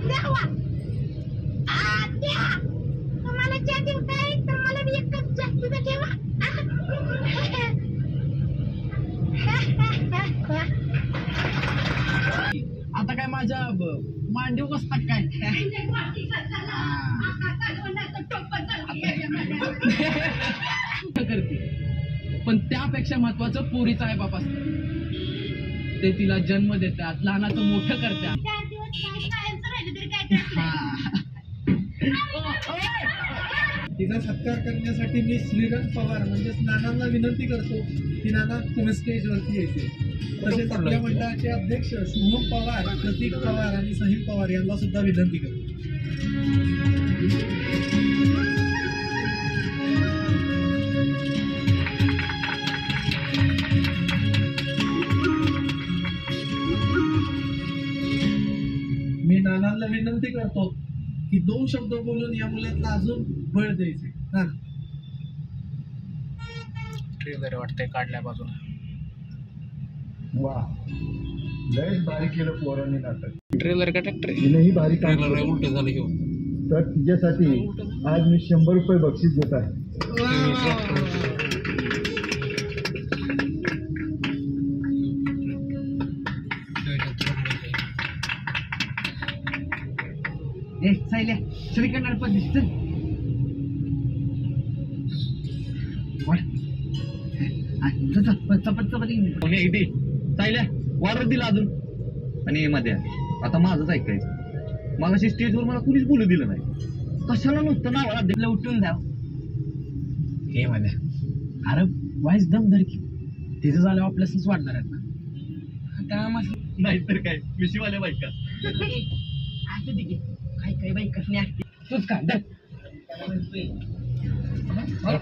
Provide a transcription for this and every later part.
देवा आत्या तुम्हाला चॅटिंग काय तर मला बी एकच जास्तीचं ठेवा. आता काय माझ्या मांडीव बसतात काय? करते पण त्यापेक्षा महत्वाचं पोरीचं आहे बाप असतं. ते तिला जन्म देतात, लहानाचं मोठं करतात. 4 दिवस काय कायमचं राहिलं तरी काय तिचा सत्कार करण्यासाठी मी श्रीरंग पवार म्हणजेच नानांना विनंती करतो की नाना तुम्ही स्टेजवरती यायचे. तसेच आपल्या मंडळाचे अध्यक्ष शुभम पवार, प्रतीक पवार आणि सहीम पवार यांना सुद्धा विनंती करतो. मी नानांना विनंती करतो की 2 शब्द बोलून या मुलांना अजून बळ द्यायचे. ना ट्रेलर वाटतंय काढल्या बाजूला. वा लयच भारी केलं पोरांनी नाटक. ट्रेलर का ट्रॅक्टर तिनेही भारी काम ट्रेलर केलं. उलट झालं घेऊन. तर तिच्यासाठी आज मी 100 रुपये बक्षीस देत आहे. श्रीखंड पण दिसत वाढत दिला अजून. आणि मध्ये आता माझंच ऐकायचं. मगाशी स्टेजवर मला कुणीच बोलू दिलं नाही. कशाला नुसतं नावाला दिलं उठून द्याव. हे मध्ये अरे वाईस दम धर की तिचं झालं आपल्यासच वाढणार आहेत ना. नाहीतर काय मिशीवाल्या बायका असं दे काय काय बाई कसली असते तूच का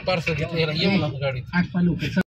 पार्सल घेतलं गाडी 8 लोक